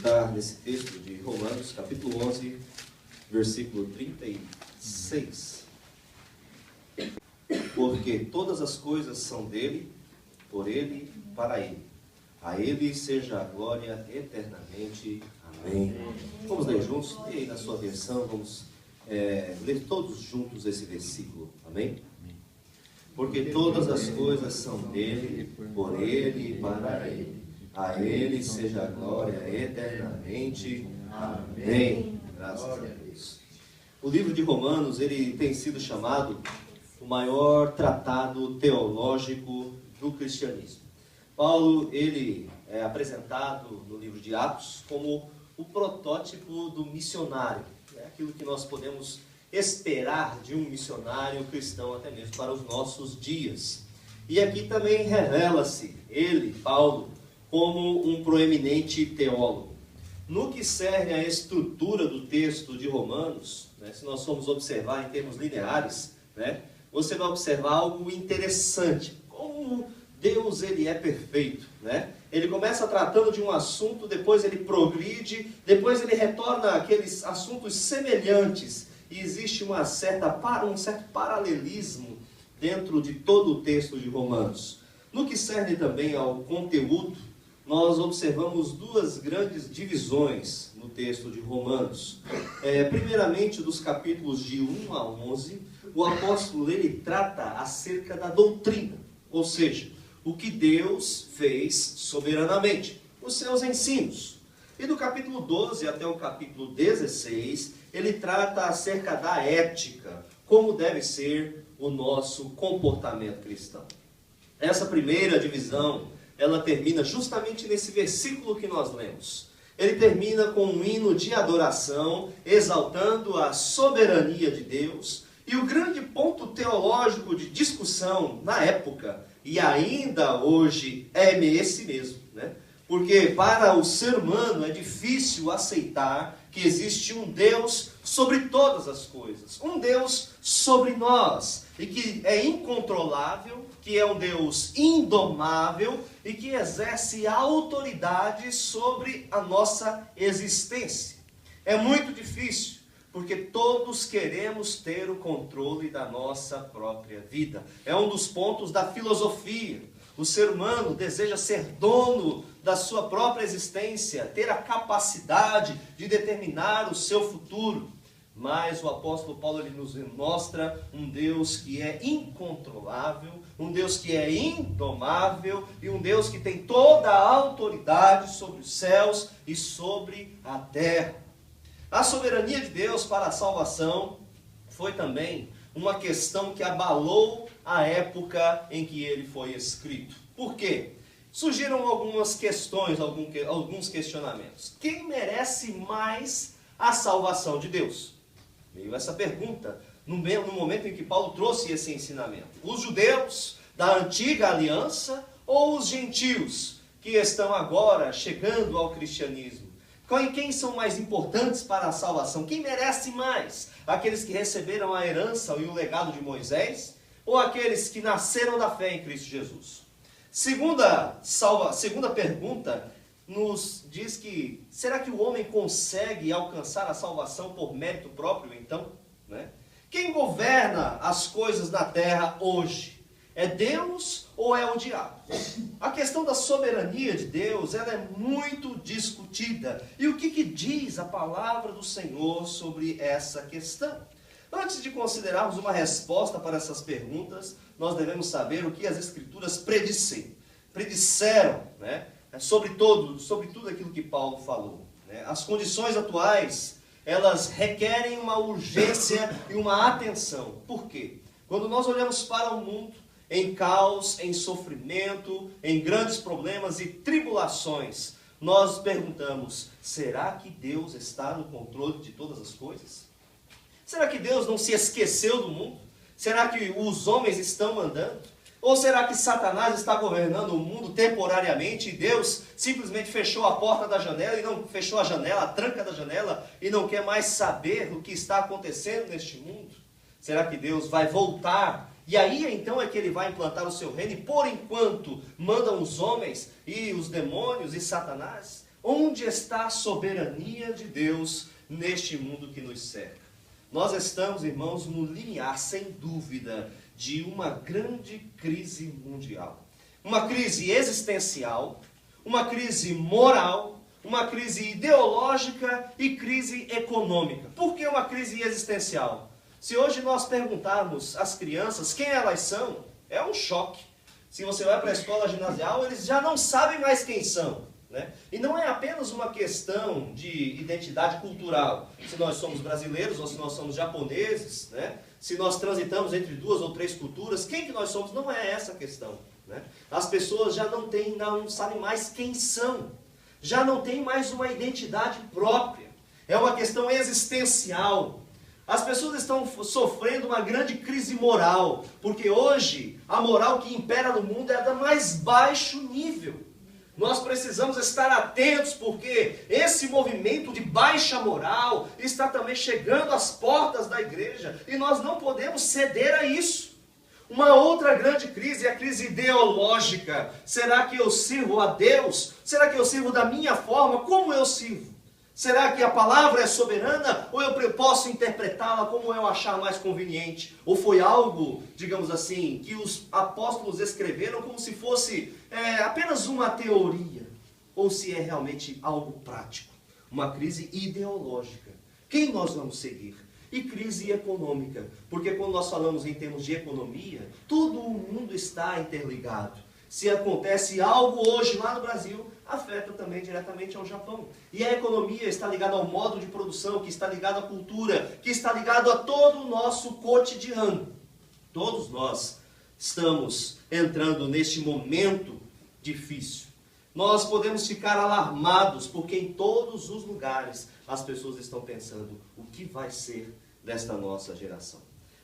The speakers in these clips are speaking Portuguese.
meditar nesse texto de Romanos, capítulo 11, versículo 36. Porque todas as coisas são dele, por ele, para ele. A ele seja a glória eternamente. Amém. Vamos ler juntos? E aí na sua versão, vamos ler todos juntos esse versículo. Amém? Porque todas as coisas são dele, por ele e para ele. A ele seja a glória eternamente. Amém. Graças a Deus. O livro de Romanos, ele tem sido chamado o maior tratado teológico do cristianismo. Paulo, ele é apresentado no livro de Atos como o protótipo do missionário. É aquilo que nós podemos esperar de um missionário cristão até mesmo para os nossos dias. E aqui também revela-se ele, Paulo, como um proeminente teólogo. No que serve à estrutura do texto de Romanos, se nós formos observar em termos lineares, você vai observar algo interessante. Como Deus ele é perfeito. Ele começa tratando de um assunto, depois ele progride, depois ele retorna àqueles assuntos semelhantes. E existe um certo paralelismo dentro de todo o texto de Romanos. No que serve também ao conteúdo, nós observamos duas grandes divisões no texto de Romanos. Primeiramente, dos capítulos de 1 a 11, o apóstolo ele trata acerca da doutrina, ou seja, o que Deus fez soberanamente, os seus ensinos. E do capítulo 12 até o capítulo 16, ele trata acerca da ética, como deve ser o nosso comportamento cristão. Essa primeira divisão, ela termina justamente nesse versículo que nós lemos. Ele termina com um hino de adoração, exaltando a soberania de Deus. E o grande ponto teológico de discussão na época, e ainda hoje, é esse mesmo, Porque para o ser humano é difícil aceitar que existe um Deus sobre todas as coisas. Um Deus sobre nós. E que é incontrolável, que é um Deus indomável e que exerce autoridade sobre a nossa existência. É muito difícil, porque todos queremos ter o controle da nossa própria vida. É um dos pontos da filosofia. O ser humano deseja ser dono da sua própria existência, ter a capacidade de determinar o seu futuro. Mas o apóstolo Paulo ele nos mostra um Deus que é incontrolável, um Deus que é indomável e um Deus que tem toda a autoridade sobre os céus e sobre a terra. A soberania de Deus para a salvação foi também uma questão que abalou a época em que ele foi escrito. Por quê? Surgiram algumas questões, alguns questionamentos. Quem merece mais a salvação de Deus? Veio essa pergunta no momento em que Paulo trouxe esse ensinamento. Os judeus da antiga aliança ou os gentios que estão agora chegando ao cristianismo? Quem são mais importantes para a salvação? Quem merece mais? Aqueles que receberam a herança e o legado de Moisés? Ou aqueles que nasceram da fé em Cristo Jesus? Segunda pergunta nos diz que, será que o homem consegue alcançar a salvação por mérito próprio, então? Quem governa as coisas na terra hoje? É Deus ou é o diabo? A questão da soberania de Deus, ela é muito discutida. E o que diz a palavra do Senhor sobre essa questão? Antes de considerarmos uma resposta para essas perguntas, nós devemos saber o que as Escrituras predisseram, sobre tudo aquilo que Paulo falou. As condições atuais, elas requerem uma urgência e uma atenção. Por quê? Quando nós olhamos para o mundo, em caos, em sofrimento, em grandes problemas e tribulações, nós perguntamos, será que Deus está no controle de todas as coisas? Será que Deus não se esqueceu do mundo? Será que os homens estão mandando? Ou será que Satanás está governando o mundo temporariamente e Deus simplesmente fechou a porta da janela e não fechou a janela, a tranca da janela e não quer mais saber o que está acontecendo neste mundo? Será que Deus vai voltar? E aí então é que ele vai implantar o seu reino e por enquanto mandam os homens e os demônios e Satanás? Onde está a soberania de Deus neste mundo que nos cerca? Nós estamos, irmãos, no limiar, sem dúvida, de uma grande crise mundial. Uma crise existencial, uma crise moral, uma crise ideológica e crise econômica. Por que uma crise existencial? Se hoje nós perguntarmos às crianças quem elas são, é um choque. Se você vai para a escola ginasial, eles já não sabem mais quem são. Né? E não é apenas uma questão de identidade cultural, se nós somos brasileiros ou se nós somos japoneses, né? Se nós transitamos entre 2 ou 3 culturas, quem que nós somos? Não é essa a questão. Né? As pessoas já não sabem mais quem são, já não têm mais uma identidade própria, é uma questão existencial. As pessoas estão sofrendo uma grande crise moral, porque hoje a moral que impera no mundo é da mais baixo nível. Nós precisamos estar atentos, porque esse movimento de baixa moral está também chegando às portas da igreja, e nós não podemos ceder a isso. Uma outra grande crise é a crise ideológica. Será que eu sirvo a Deus? Será que eu sirvo da minha forma? Como eu sirvo? Será que a palavra é soberana ou eu posso interpretá-la como eu achar mais conveniente? Ou foi algo, digamos assim, que os apóstolos escreveram como se fosse apenas uma teoria? Ou se é realmente algo prático? Uma crise ideológica. Quem nós vamos seguir? E crise econômica. Porque quando nós falamos em termos de economia, todo o mundo está interligado. Se acontece algo hoje lá no Brasil, afeta também diretamente ao Japão. E a economia está ligada ao modo de produção, que está ligado à cultura, que está ligado a todo o nosso cotidiano. Todos nós estamos entrando neste momento difícil. Nós podemos ficar alarmados, porque em todos os lugares as pessoas estão pensando o que vai ser desta nossa geração.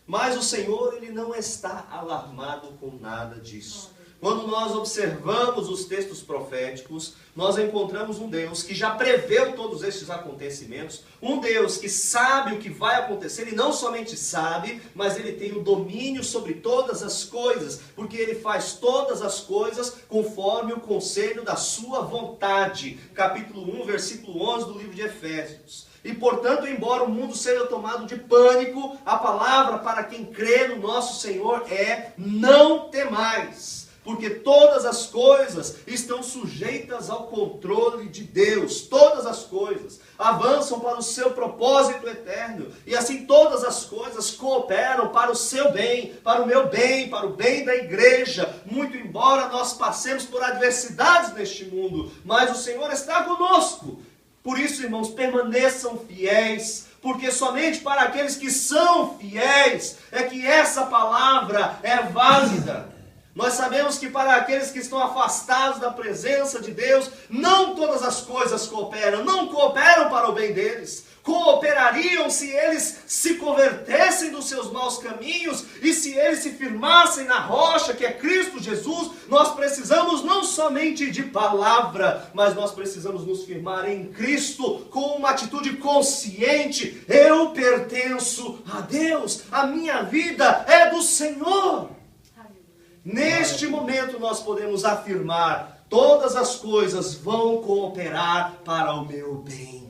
Mas o Senhor, Ele não está alarmado com nada disso. Quando nós observamos os textos proféticos, nós encontramos um Deus que já preveu todos estes acontecimentos, um Deus que sabe o que vai acontecer, e não somente sabe, mas Ele tem o domínio sobre todas as coisas, porque Ele faz todas as coisas conforme o conselho da sua vontade. Capítulo 1, versículo 11 do livro de Efésios. E portanto, embora o mundo seja tomado de pânico, a palavra para quem crê no nosso Senhor é: não temais. Porque todas as coisas estão sujeitas ao controle de Deus. Todas as coisas avançam para o seu propósito eterno. E assim todas as coisas cooperam para o seu bem, para o meu bem, para o bem da igreja. Muito embora nós passemos por adversidades neste mundo, mas o Senhor está conosco. Por isso, irmãos, permaneçam fiéis, porque somente para aqueles que são fiéis é que essa palavra é válida. Nós sabemos que para aqueles que estão afastados da presença de Deus, não todas as coisas cooperam, não cooperam para o bem deles. Cooperariam se eles se convertessem dos seus maus caminhos e se eles se firmassem na rocha que é Cristo Jesus. Nós precisamos não somente de palavra, mas nós precisamos nos firmar em Cristo com uma atitude consciente. Eu pertenço a Deus, a minha vida é do Senhor. Neste momento nós podemos afirmar: todas as coisas vão cooperar para o meu bem.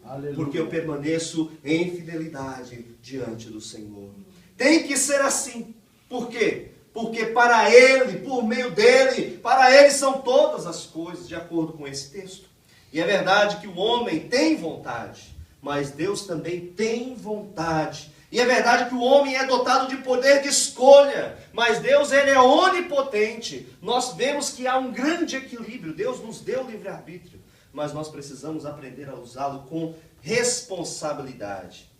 Aleluia. Porque eu permaneço em fidelidade diante do Senhor. Tem que ser assim. Por quê? Porque para Ele, por meio dEle, para Ele são todas as coisas, de acordo com esse texto. E é verdade que o homem tem vontade, mas Deus também tem vontade. E é verdade que o homem é dotado de poder de escolha, mas Deus, Ele é onipotente. Nós vemos que há um grande equilíbrio. Deus nos deu livre-arbítrio, mas nós precisamos aprender a usá-lo com responsabilidade.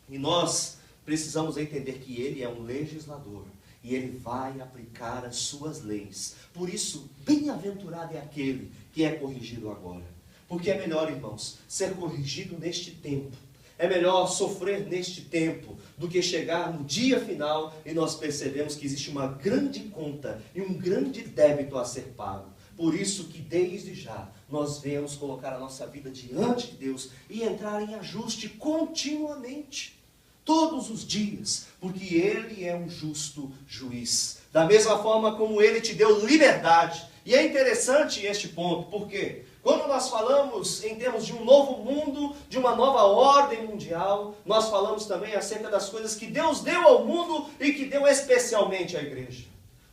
E nós precisamos entender que Ele é um legislador e Ele vai aplicar as suas leis. Por isso, bem-aventurado é aquele que é corrigido agora. Porque é melhor, irmãos, ser corrigido neste tempo. É melhor sofrer neste tempo do que chegar no dia final e nós percebemos que existe uma grande conta e um grande débito a ser pago. Por isso que desde já nós devemos colocar a nossa vida diante de Deus e entrar em ajuste continuamente, todos os dias, porque Ele é um justo juiz. Da mesma forma como Ele te deu liberdade. E é interessante este ponto, por quê? Quando nós falamos em termos de um novo mundo, de uma nova ordem mundial, nós falamos também acerca das coisas que Deus deu ao mundo e que deu especialmente à igreja.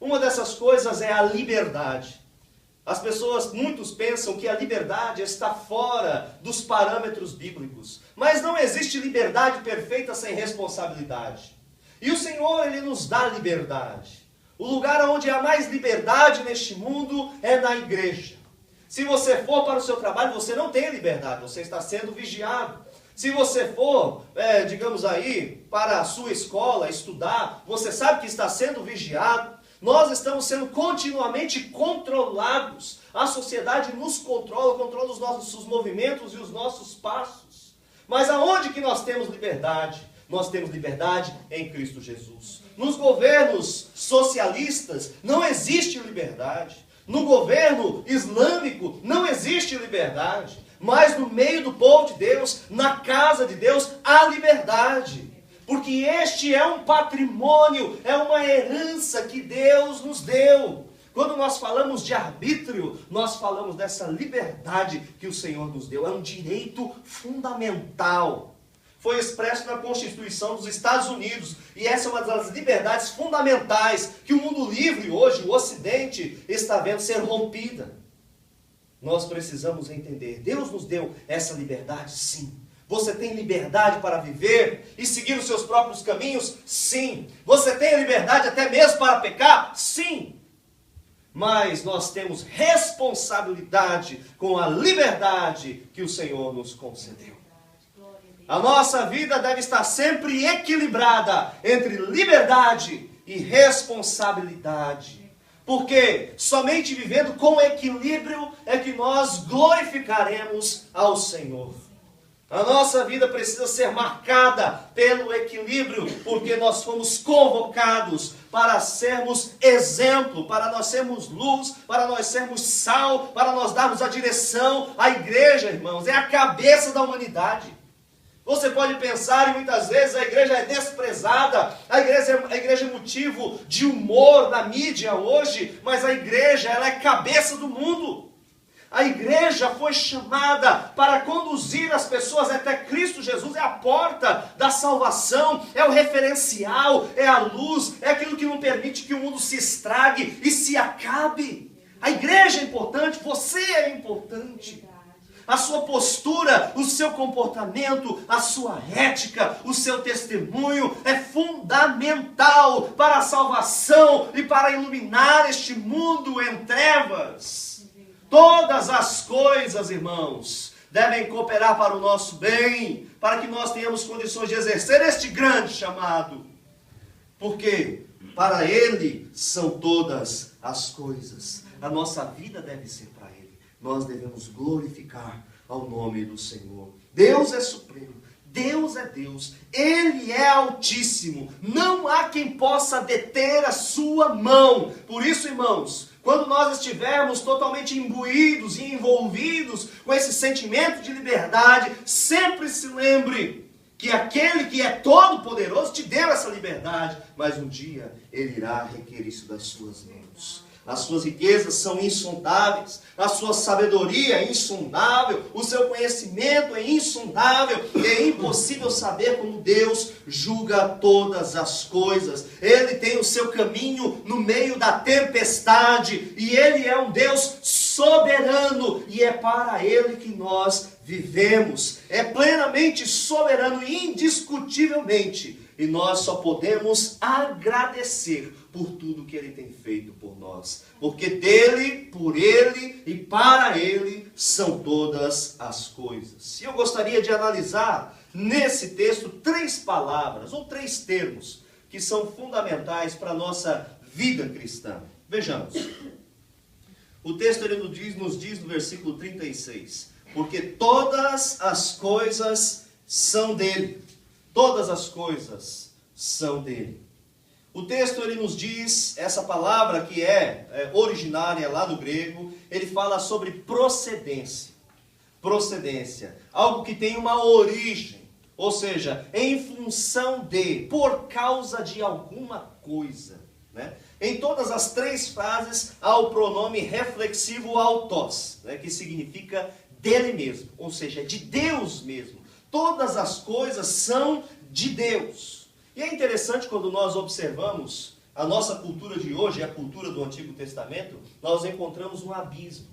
Uma dessas coisas é a liberdade. As pessoas, muitos pensam que a liberdade está fora dos parâmetros bíblicos. Mas não existe liberdade perfeita sem responsabilidade. E o Senhor, Ele nos dá liberdade. O lugar onde há mais liberdade neste mundo é na igreja. Se você for para o seu trabalho, você não tem liberdade, você está sendo vigiado. Se você for, digamos aí, para a sua escola estudar, você sabe que está sendo vigiado. Nós estamos sendo continuamente controlados. A sociedade nos controla os nossos movimentos e os nossos passos. Mas aonde que nós temos liberdade? Nós temos liberdade em Cristo Jesus. Nos governos socialistas não existe liberdade. No governo islâmico não existe liberdade. Mas no meio do povo de Deus, na casa de Deus, há liberdade. Porque este é um patrimônio, é uma herança que Deus nos deu. Quando nós falamos de arbítrio, nós falamos dessa liberdade que o Senhor nos deu. É um direito fundamental. Foi expresso na Constituição dos Estados Unidos. E essa é uma das liberdades fundamentais que o mundo livre hoje, o Ocidente, está vendo ser rompida. Nós precisamos entender. Deus nos deu essa liberdade, sim. Você tem liberdade para viver e seguir os seus próprios caminhos? Sim. Você tem liberdade até mesmo para pecar? Sim. Mas nós temos responsabilidade com a liberdade que o Senhor nos concedeu. A nossa vida deve estar sempre equilibrada entre liberdade e responsabilidade. Porque somente vivendo com equilíbrio é que nós glorificaremos ao Senhor. A nossa vida precisa ser marcada pelo equilíbrio, porque nós fomos convocados para sermos exemplo, para nós sermos luz, para nós sermos sal, para nós darmos a direção. A igreja, irmãos, é a cabeça da humanidade. Você pode pensar, e muitas vezes a igreja é desprezada, a igreja é motivo de humor na mídia hoje, mas a igreja, ela é cabeça do mundo. A igreja foi chamada para conduzir as pessoas até Cristo Jesus, é a porta da salvação, é o referencial, é a luz, é aquilo que não permite que o mundo se estrague e se acabe. A igreja é importante, você é importante. A sua postura, o seu comportamento, a sua ética, o seu testemunho é fundamental para a salvação e para iluminar este mundo em trevas. Todas as coisas, irmãos, devem cooperar para o nosso bem, para que nós tenhamos condições de exercer este grande chamado. Porque para Ele são todas as coisas. A nossa vida deve ser para Ele. Nós devemos glorificar ao nome do Senhor. Deus é supremo. Deus é Deus. Ele é altíssimo. Não há quem possa deter a sua mão. Por isso, irmãos, quando nós estivermos totalmente imbuídos e envolvidos com esse sentimento de liberdade, sempre se lembre que aquele que é todo poderoso te deu essa liberdade, mas um dia Ele irá requerer isso das suas mãos. As suas riquezas são insondáveis, a sua sabedoria é insondável, o seu conhecimento é insondável, e é impossível saber como Deus julga todas as coisas. Ele tem o seu caminho no meio da tempestade, e Ele é um Deus soberano, e é para Ele que nós vivemos. É plenamente soberano, indiscutivelmente, e nós só podemos agradecer por tudo que Ele tem feito por nós. Porque dele, por Ele e para Ele são todas as coisas. E eu gostaria de analisar nesse texto 3 palavras, ou 3 termos, que são fundamentais para a nossa vida cristã. Vejamos. O texto ele nos diz no versículo 36. Porque todas as coisas são dele. Todas as coisas são dele. O texto ele nos diz, essa palavra que é originária lá do grego, ele fala sobre procedência. Procedência, algo que tem uma origem, ou seja, em função de, por causa de alguma coisa. né? Em todas as 3 frases há o pronome reflexivo autos, né? Que significa dele mesmo, ou seja, de Deus mesmo. Todas as coisas são de Deus. E é interessante quando nós observamos a nossa cultura de hoje, a cultura do Antigo Testamento, nós encontramos um abismo.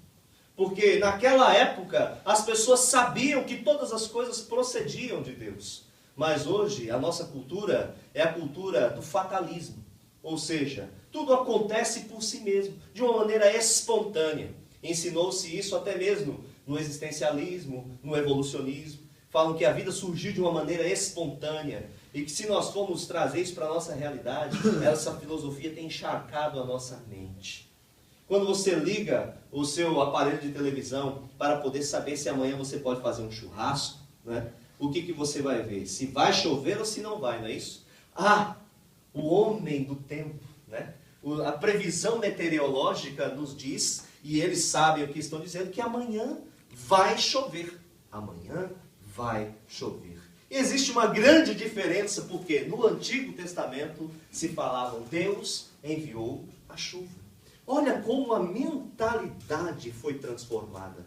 Porque naquela época as pessoas sabiam que todas as coisas procediam de Deus. Mas hoje a nossa cultura é a cultura do fatalismo. Ou seja, tudo acontece por si mesmo, de uma maneira espontânea. Ensinou-se isso até mesmo no existencialismo, no evolucionismo. Falam que a vida surgiu de uma maneira espontânea. E que se nós formos trazer isso para a nossa realidade, essa filosofia tem encharcado a nossa mente. Quando você liga o seu aparelho de televisão para poder saber se amanhã você pode fazer um churrasco, né? O que você vai ver? Se vai chover ou se não vai, não é isso? O homem do tempo, né? A previsão meteorológica nos diz, e eles sabem o que estão dizendo, que amanhã vai chover. Amanhã vai chover. E existe uma grande diferença, porque no Antigo Testamento se falava, Deus enviou a chuva. Olha como a mentalidade foi transformada.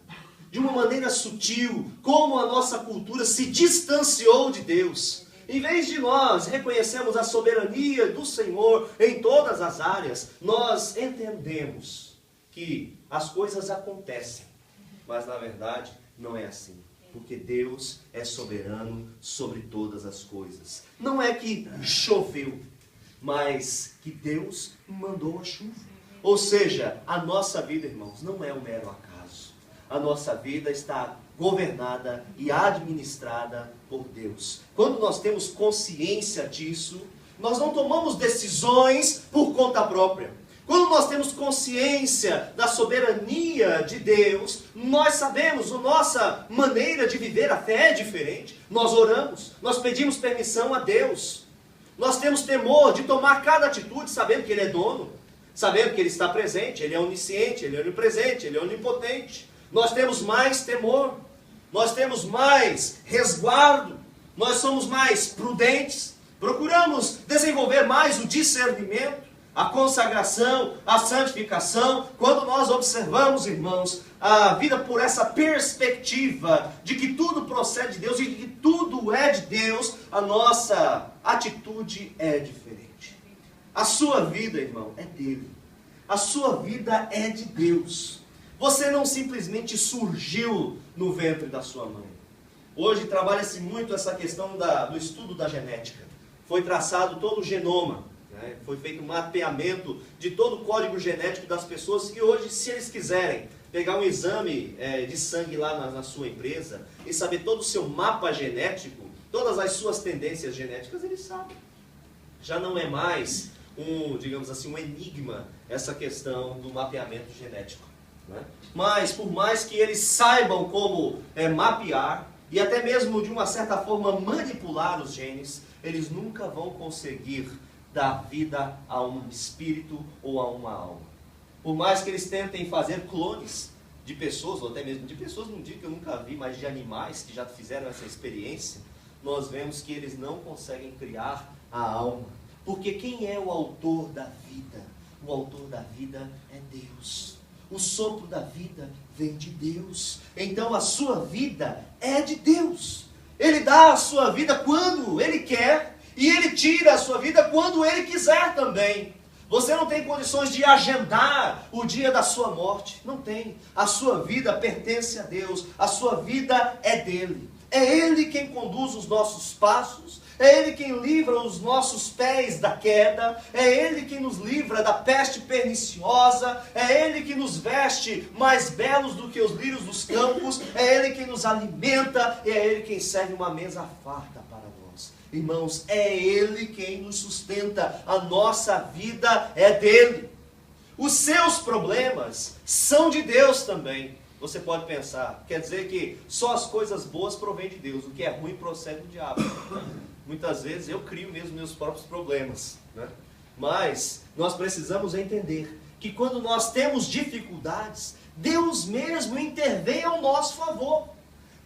De uma maneira sutil, como a nossa cultura se distanciou de Deus. Em vez de nós reconhecermos a soberania do Senhor em todas as áreas, nós entendemos que as coisas acontecem. Mas na verdade não é assim. Porque Deus é soberano sobre todas as coisas. Não é que choveu, mas que Deus mandou a chuva. Ou seja, a nossa vida, irmãos, não é um mero acaso. A nossa vida está governada e administrada por Deus. Quando nós temos consciência disso, nós não tomamos decisões por conta própria. Quando nós temos consciência da soberania de Deus, nós sabemos, a nossa maneira de viver a fé é diferente. Nós oramos, nós pedimos permissão a Deus. Nós temos temor de tomar cada atitude sabendo que Ele é dono, sabendo que Ele está presente, Ele é onisciente, Ele é onipresente, Ele é onipotente. Nós temos mais temor, nós temos mais resguardo, nós somos mais prudentes, procuramos desenvolver mais o discernimento, a consagração, a santificação. Quando nós observamos, irmãos, a vida por essa perspectiva de que tudo procede de Deus e de que tudo é de Deus, a nossa atitude é diferente. A sua vida, irmão, é dele. A sua vida é de Deus. Você não simplesmente surgiu no ventre da sua mãe. Hoje trabalha-se muito essa questão do estudo da genética. Foi traçado todo o genoma. Foi feito um mapeamento de todo o código genético das pessoas e hoje, se eles quiserem pegar um exame de sangue lá na sua empresa e saber todo o seu mapa genético, todas as suas tendências genéticas, eles sabem. Já não é mais digamos assim, um enigma essa questão do mapeamento genético. Né? Mas, por mais que eles saibam como mapear e até mesmo, de uma certa forma, manipular os genes, eles nunca vão conseguir dar vida a um espírito ou a uma alma. Por mais que eles tentem fazer clones de pessoas, ou até mesmo de pessoas, não digo que eu nunca vi, mas de animais que já fizeram essa experiência, nós vemos que eles não conseguem criar a alma. Porque quem é o autor da vida? O autor da vida é Deus. O sopro da vida vem de Deus. Então a sua vida é de Deus. Ele dá a sua vida quando Ele quer, e Ele tira a sua vida quando Ele quiser também. Você não tem condições de agendar o dia da sua morte. Não tem. A sua vida pertence a Deus. A sua vida é dele. É Ele quem conduz os nossos passos. É Ele quem livra os nossos pés da queda. É Ele quem nos livra da peste perniciosa. É Ele que nos veste mais belos do que os lírios dos campos. É Ele quem nos alimenta. E é Ele quem serve uma mesa farta para nós. Irmãos, é Ele quem nos sustenta. A nossa vida é dele. Os seus problemas são de Deus também. Você pode pensar, quer dizer que só as coisas boas provêm de Deus, o que é ruim procede do diabo. Muitas vezes eu crio mesmo meus próprios problemas, né? Mas nós precisamos entender que quando nós temos dificuldades, Deus mesmo intervém ao nosso favor.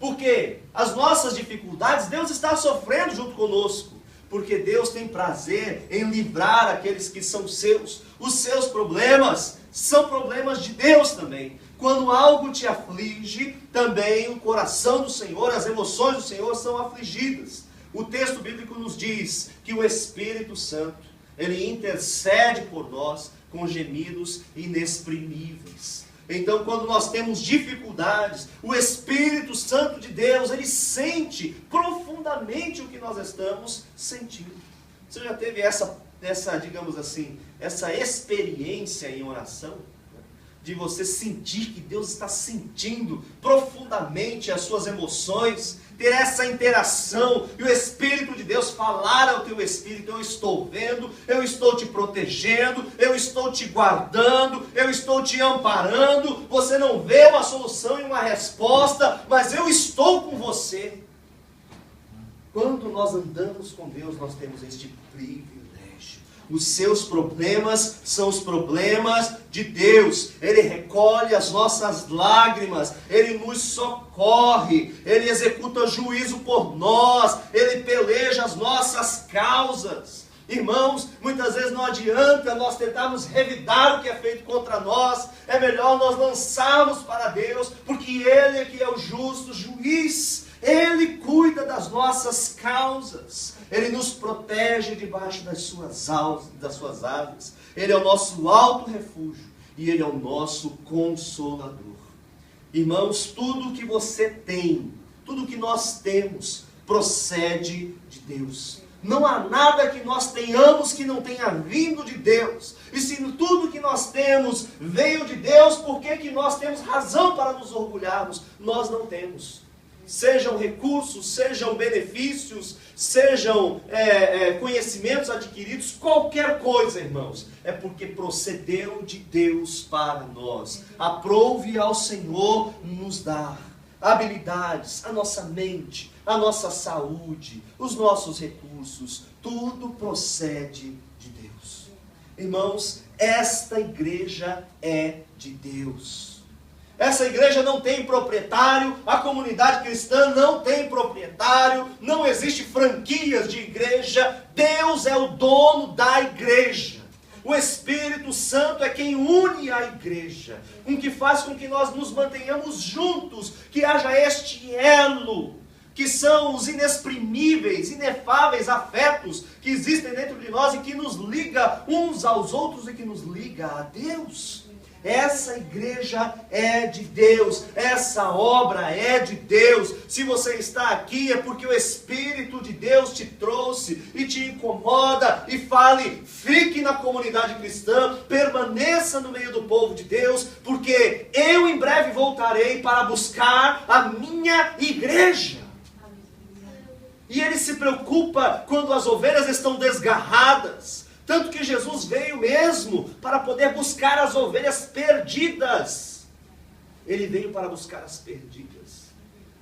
Porque as nossas dificuldades, Deus está sofrendo junto conosco. porque Deus tem prazer em livrar aqueles que são seus. Os seus problemas são problemas de Deus também. Quando algo te aflige, também o coração do Senhor, as emoções do Senhor são afligidas. O texto bíblico nos diz que o Espírito Santo, ele intercede por nós com gemidos inexprimíveis. Então, quando nós temos dificuldades, o Espírito Santo de Deus, ele sente profundamente o que nós estamos sentindo. Você já teve essa digamos assim, essa experiência em oração? De você sentir que Deus está sentindo profundamente as suas emoções, ter essa interação, e o Espírito de Deus falar ao teu espírito: eu estou vendo, eu estou te protegendo, eu estou te guardando, eu estou te amparando, você não vê uma solução e uma resposta, mas eu estou com você. Quando nós andamos com Deus, nós temos este privilégio. Os seus problemas são os problemas de Deus. Ele recolhe as nossas lágrimas, Ele nos socorre, Ele executa juízo por nós, Ele peleja as nossas causas. Irmãos, muitas vezes não adianta nós tentarmos revidar o que é feito contra nós. É melhor nós lançarmos para Deus, porque Ele é que é o justo juiz. Ele cuida das nossas causas. Ele nos protege debaixo das suas asas. Ele é o nosso alto refúgio e Ele é o nosso consolador. Irmãos, tudo que você tem, tudo que nós temos, procede de Deus. Não há nada que nós tenhamos que não tenha vindo de Deus. E se tudo que nós temos veio de Deus, por que nós temos razão para nos orgulharmos? Nós não temos. Sejam recursos, sejam benefícios, sejam conhecimentos adquiridos, qualquer coisa, irmãos, é porque procedeu de Deus para nós. Aprove ao Senhor nos dar habilidades, a nossa mente, a nossa saúde, os nossos recursos, tudo procede de Deus. Irmãos, esta igreja é de Deus. Essa igreja não tem proprietário, a comunidade cristã não tem proprietário, não existe franquias de igreja, Deus é o dono da igreja. O Espírito Santo é quem une a igreja, com que faz com que nós nos mantenhamos juntos, que haja este elo, que são os inexprimíveis, inefáveis afetos que existem dentro de nós e que nos liga uns aos outros e que nos liga a Deus. Essa igreja é de Deus, essa obra é de Deus. Se você está aqui é porque o Espírito de Deus te trouxe e te incomoda e fale: fique na comunidade cristã, permaneça no meio do povo de Deus, porque eu em breve voltarei para buscar a minha igreja. E Ele se preocupa quando as ovelhas estão desgarradas. Tanto que Jesus veio mesmo para poder buscar as ovelhas perdidas. Ele veio para buscar as perdidas.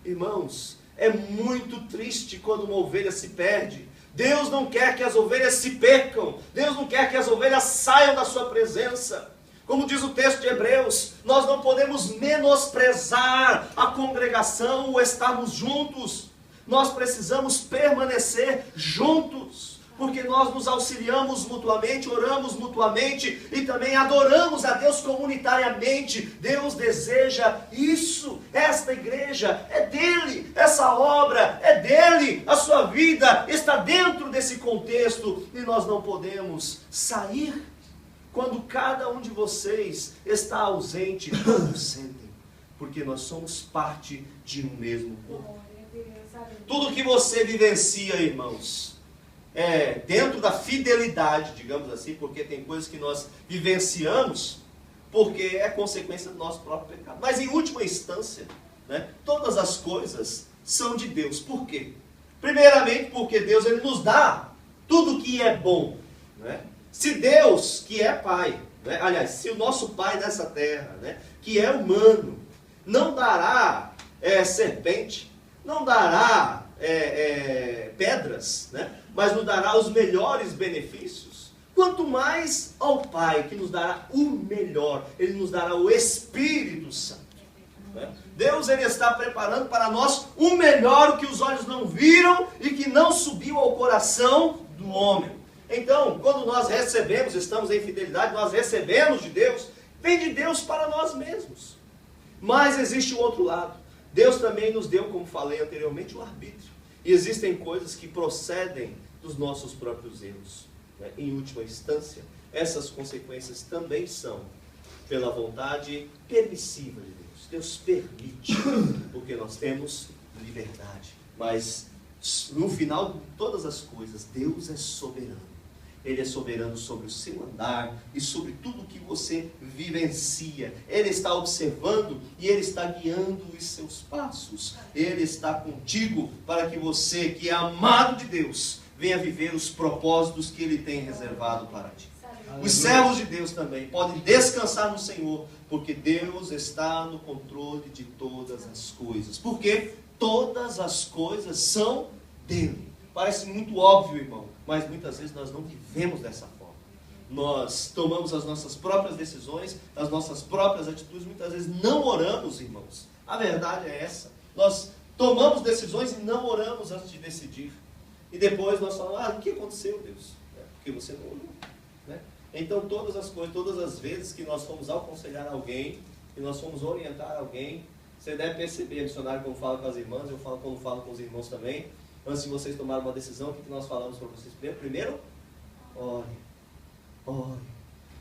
Irmãos, é muito triste quando uma ovelha se perde. Deus não quer que as ovelhas se percam. Deus não quer que as ovelhas saiam da sua presença. Como diz o texto de Hebreus, nós não podemos menosprezar a congregação, o estarmos juntos. Nós precisamos permanecer juntos. Porque nós nos auxiliamos mutuamente, oramos mutuamente e também adoramos a Deus comunitariamente. Deus deseja isso. Esta igreja é dele, essa obra é dele, a sua vida está dentro desse contexto e nós não podemos sair. Quando cada um de vocês está ausente, todos sentem, porque nós somos parte de um mesmo corpo. Tudo que você vivencia, irmãos, dentro da fidelidade, digamos assim, porque tem coisas que nós vivenciamos porque é consequência do nosso próprio pecado. Mas em última instância, todas as coisas são de Deus. Por quê? Primeiramente porque Deus ele nos dá tudo que é bom. Se Deus, que é Pai, aliás, se o nosso Pai nessa terra, que é humano, não dará serpente, não dará pedras, mas nos dará os melhores benefícios, quanto mais ao Pai, que nos dará o melhor, Ele nos dará o Espírito Santo. Deus ele está preparando para nós o melhor, o que os olhos não viram e que não subiu ao coração do homem. Então, quando nós recebemos, estamos em fidelidade, nós recebemos de Deus, vem de Deus para nós mesmos. Mas existe o outro lado. Deus também nos deu, como falei anteriormente, o arbítrio. E existem coisas que procedem dos nossos próprios erros. Em última instância, essas consequências também são pela vontade permissiva de Deus. Deus permite, porque nós temos liberdade. Mas no final de todas as coisas, Deus é soberano. Ele é soberano sobre o seu andar e sobre tudo que você vivencia. Ele está observando e Ele está guiando os seus passos. Ele está contigo para que você, que é amado de Deus, venha viver os propósitos que Ele tem reservado para ti. Os servos de Deus também podem descansar no Senhor, porque Deus está no controle de todas as coisas. Porque todas as coisas são dele. Parece muito óbvio, irmão, mas muitas vezes nós não vivemos dessa forma. Nós tomamos as nossas próprias decisões, as nossas próprias atitudes, muitas vezes não oramos, irmãos. A verdade é essa. Nós tomamos decisões e não oramos antes de decidir. E depois nós falamos, o que aconteceu, Deus? Porque você não orou. Né? Então todas as coisas, todas as vezes que nós fomos aconselhar alguém, que nós fomos orientar alguém, você deve perceber, missionário, como fala com as irmãs, eu falo como falo com os irmãos também. Antes de vocês tomarem uma decisão, o que nós falamos para vocês? Primeiro, ore,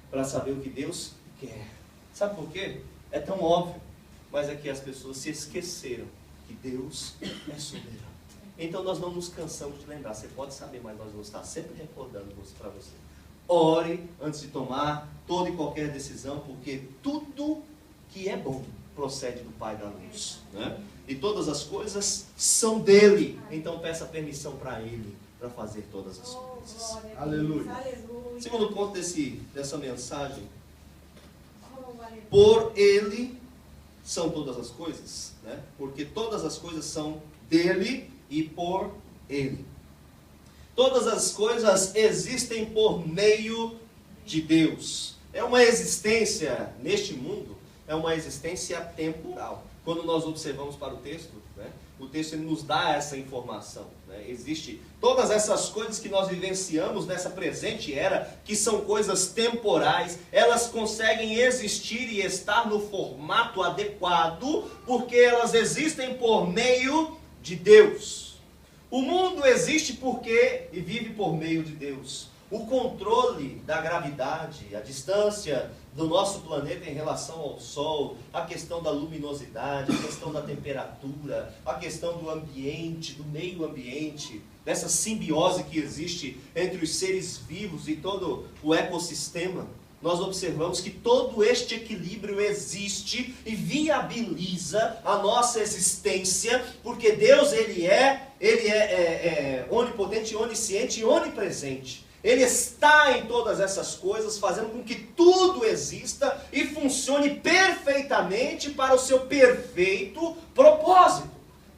para saber o que Deus quer. Sabe por quê? É tão óbvio, mas é que as pessoas se esqueceram que Deus é soberano. Então nós não nos cansamos de lembrar. Você pode saber, mas nós vamos estar sempre recordando para você. Ore antes de tomar toda e qualquer decisão, porque tudo que é bom procede do Pai da luz, né? E todas as coisas são dele. Então peça permissão para ele, para fazer todas as coisas. Aleluia. Segundo ponto dessa mensagem, por ele são todas as coisas, né? Porque todas as coisas são dele e por ele. Todas as coisas existem por meio de Deus. É uma existência neste mundo, é uma existência temporal. Quando nós observamos para o texto, né, o texto ele nos dá essa informação. Né? Existe todas essas coisas que nós vivenciamos nessa presente era, que são coisas temporais, elas conseguem existir e estar no formato adequado, porque elas existem por meio de Deus. O mundo existe porque e vive por meio de Deus. O controle da gravidade, a distância do nosso planeta em relação ao Sol, a questão da luminosidade, a questão da temperatura, a questão do ambiente, do meio ambiente, dessa simbiose que existe entre os seres vivos e todo o ecossistema, nós observamos que todo este equilíbrio existe e viabiliza a nossa existência, porque Deus ele é onipotente, onisciente e onipresente. Ele está em todas essas coisas, fazendo com que tudo exista e funcione perfeitamente para o seu perfeito propósito.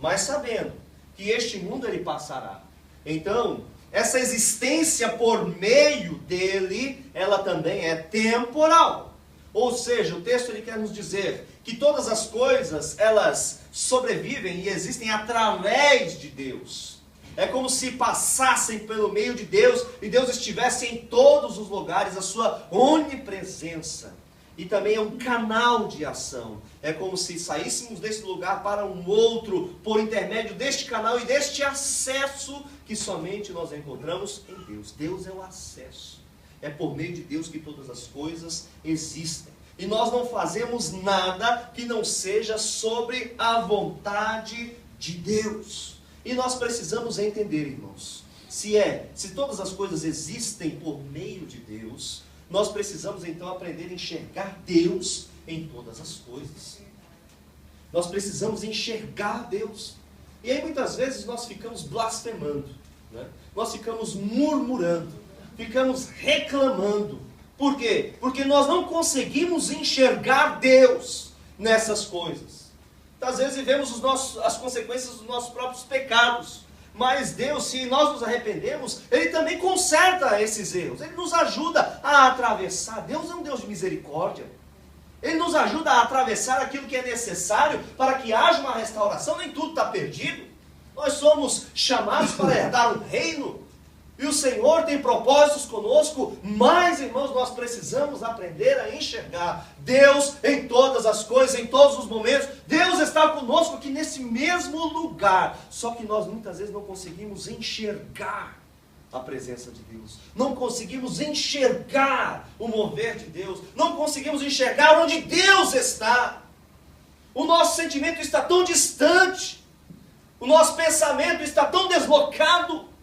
Mas sabendo que este mundo ele passará. Então, essa existência por meio dele, ela também é temporal. Ou seja, o texto ele quer nos dizer que todas as coisas, elas sobrevivem e existem através de Deus. É como se passassem pelo meio de Deus e Deus estivesse em todos os lugares, a sua onipresença. E também é um canal de ação. É como se saíssemos desse lugar para um outro, por intermédio deste canal e deste acesso que somente nós encontramos em Deus. Deus é o acesso. É por meio de Deus que todas as coisas existem. E nós não fazemos nada que não seja sobre a vontade de Deus. E nós precisamos entender, irmãos, se todas as coisas existem por meio de Deus, nós precisamos então aprender a enxergar Deus em todas as coisas. Nós precisamos enxergar Deus. E aí muitas vezes nós ficamos blasfemando, né? Nós ficamos murmurando, ficamos reclamando. Por quê? Porque nós não conseguimos enxergar Deus nessas coisas. Às vezes vivemos as consequências dos nossos próprios pecados. Mas Deus, se nós nos arrependemos, Ele também conserta esses erros. Ele nos ajuda a atravessar. Deus é um Deus de misericórdia. Ele nos ajuda a atravessar aquilo que é necessário para que haja uma restauração. Nem tudo está perdido. Nós somos chamados para herdar um reino. E o Senhor tem propósitos conosco, mas, irmãos, nós precisamos aprender a enxergar Deus em todas as coisas, em todos os momentos. Deus está conosco aqui nesse mesmo lugar. Só que nós muitas vezes não conseguimos enxergar a presença de Deus. Não conseguimos enxergar o mover de Deus. Não conseguimos enxergar onde Deus está. O nosso sentimento está tão distante. O nosso pensamento está tão deslocado.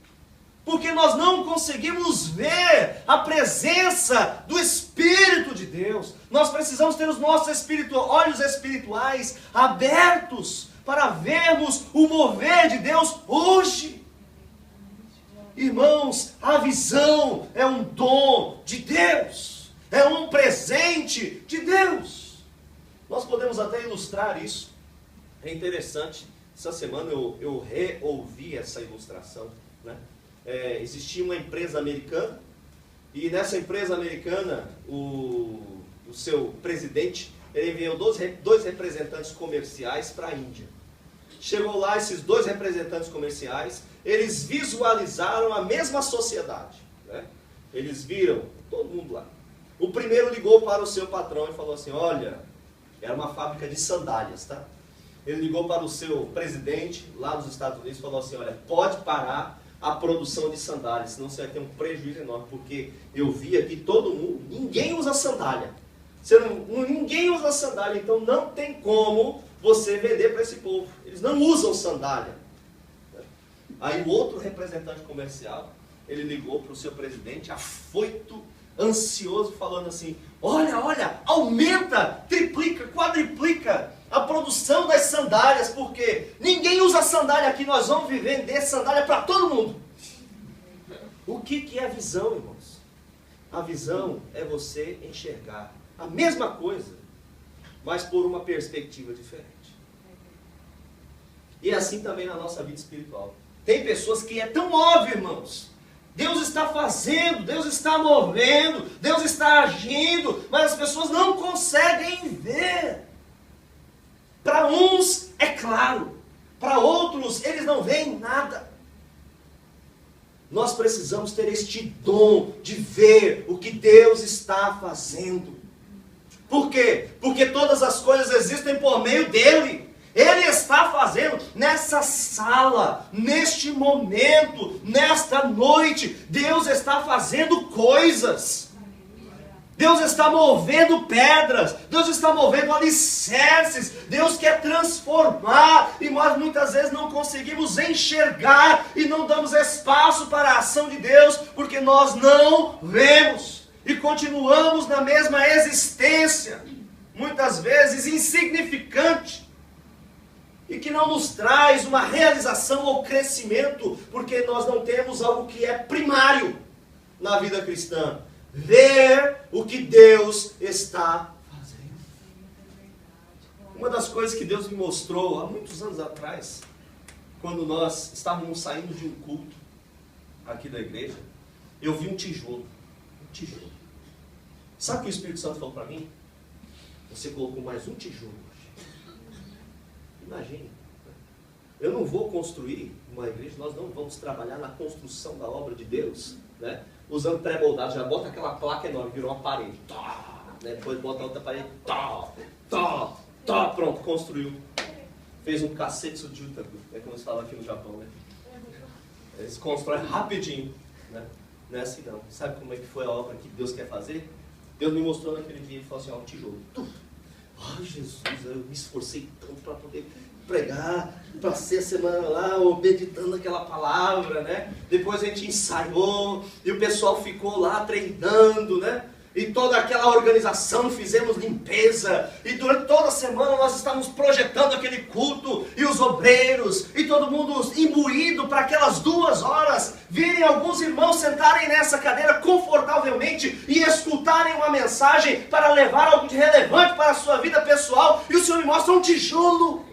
Porque nós não conseguimos ver a presença do Espírito de Deus. Nós precisamos ter os nossos olhos espirituais abertos para vermos o mover de Deus hoje. Irmãos, a visão é um dom de Deus. É um presente de Deus. Nós podemos até ilustrar isso. É interessante. Essa semana eu reouvi essa ilustração, né? Existia uma empresa americana, e nessa empresa americana, o seu presidente, ele enviou dois representantes comerciais para a Índia. Chegou lá, esses dois representantes comerciais, eles visualizaram a mesma sociedade, né? Eles viram todo mundo lá. O primeiro ligou para o seu patrão e falou assim, olha, era uma fábrica de sandálias, tá? Ele ligou para o seu presidente lá nos Estados Unidos e falou assim, olha, pode parar a produção de sandálias, senão você vai ter um prejuízo enorme, porque eu vi aqui todo mundo, ninguém usa sandália. Ninguém usa sandália, então não tem como você vender para esse povo. Eles não usam sandália. Aí o outro representante comercial, ele ligou para o seu presidente, afoito, ansioso, falando assim, olha, aumenta, triplica, quadriplica a produção das sandálias, porque ninguém usa sandália aqui, nós vamos vender sandália para todo mundo. O que é a visão, irmãos? A visão é você enxergar a mesma coisa, mas por uma perspectiva diferente. E é assim também na nossa vida espiritual. Tem pessoas que é tão óbvio, irmãos. Deus está fazendo, Deus está movendo, Deus está agindo, mas as pessoas não conseguem ver. Para uns é claro, para outros eles não veem nada. Nós precisamos ter este dom de ver o que Deus está fazendo. Por quê? Porque todas as coisas existem por meio dele. Ele está fazendo nessa sala, neste momento, nesta noite. Deus está fazendo coisas. Deus está movendo pedras, Deus está movendo alicerces, Deus quer transformar, e nós muitas vezes não conseguimos enxergar, e não damos espaço para a ação de Deus, porque nós não vemos, e continuamos na mesma existência, muitas vezes insignificante, e que não nos traz uma realização ou crescimento, porque nós não temos algo que é primário na vida cristã. Ver o que Deus está fazendo. Uma das coisas que Deus me mostrou há muitos anos atrás, quando nós estávamos saindo de um culto aqui da igreja, eu vi um tijolo. Sabe o que o Espírito Santo falou para mim? Você colocou mais um tijolo. Imagine. Eu não vou construir uma igreja, nós não vamos trabalhar na construção da obra de Deus, né? Usando pré-moldado, já bota aquela placa enorme, virou uma parede. Né? Depois bota outra parede. Pronto, construiu. Fez um cacete juta, é como se fala aqui no Japão, né? Eles constroem rapidinho, né? Não é assim não. Sabe como é que foi a obra que Deus quer fazer? Deus me mostrou naquele dia e falou assim, ó, um tijolo. Ai, Jesus, eu me esforcei tanto para poder pregar, passei a semana lá, meditando aquela palavra, né? Depois a gente ensaiou, e o pessoal ficou lá treinando, né? E toda aquela organização, fizemos limpeza, e durante toda a semana nós estávamos projetando aquele culto, e os obreiros, e todo mundo imbuído para aquelas 2 horas, virem alguns irmãos sentarem nessa cadeira confortavelmente, e escutarem uma mensagem para levar algo de relevante para a sua vida pessoal, e o Senhor me mostra um tijolo.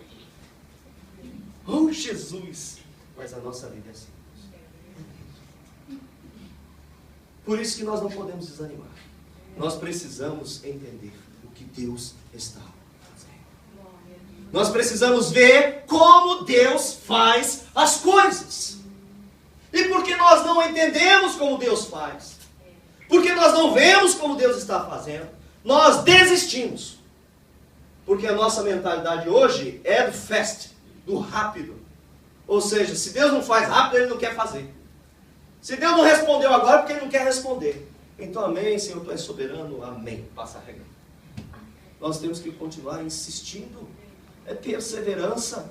Oh, Jesus! Mas a nossa vida é assim. Por isso que nós não podemos desanimar. Nós precisamos entender o que Deus está fazendo. Nós precisamos ver como Deus faz as coisas. E porque nós não entendemos como Deus faz, porque nós não vemos como Deus está fazendo, nós desistimos. Porque a nossa mentalidade hoje é do fast, do rápido. Ou seja, se Deus não faz rápido, Ele não quer fazer. Se Deus não respondeu agora, porque Ele não quer responder. Então, amém, Senhor, Tu és soberano, amém. Passa a regra. Nós temos que continuar insistindo. É perseverança.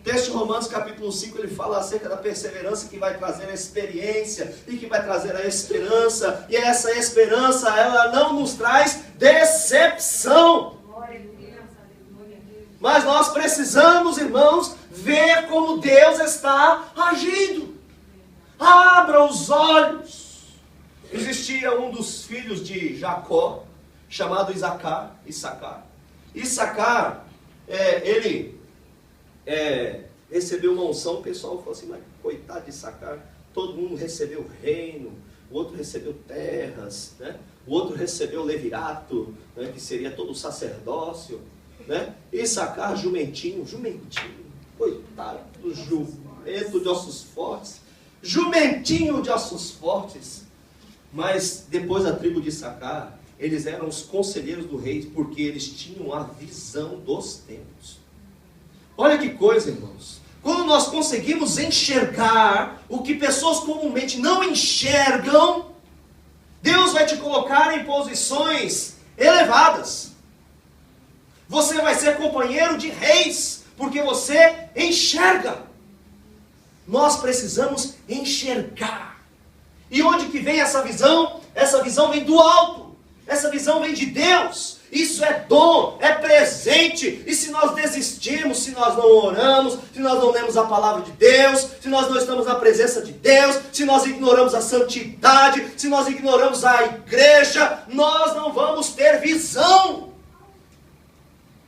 Texto de Romanos capítulo 5, ele fala acerca da perseverança que vai trazer a experiência e que vai trazer a esperança. E essa esperança, ela não nos traz decepção. Mas nós precisamos, irmãos, ver como Deus está agindo. Abra os olhos. Existia um dos filhos de Jacó, chamado Issacar. Issacar, ele recebeu uma unção. O pessoal falou assim, mas coitado de Issacar, todo mundo recebeu reino, o outro recebeu terras, né? O outro recebeu levirato, né? Que seria todo o sacerdócio, né? Issacar, jumentinho, coitado do jumento de ossos fortes, jumentinho de ossos fortes. Mas depois a tribo de Issacar, eles eram os conselheiros do rei, porque eles tinham a visão dos tempos. Olha que coisa, irmãos. Quando nós conseguimos enxergar o que pessoas comumente não enxergam, Deus vai te colocar em posições elevadas. Você vai ser companheiro de reis, porque você enxerga. Nós precisamos enxergar. E onde que vem essa visão? Essa visão vem do alto. Essa visão vem de Deus. Isso é dom, é presente. E se nós desistimos, se nós não oramos, se nós não lemos a palavra de Deus, se nós não estamos na presença de Deus, se nós ignoramos a santidade, se nós ignoramos a igreja, nós não vamos ter visão.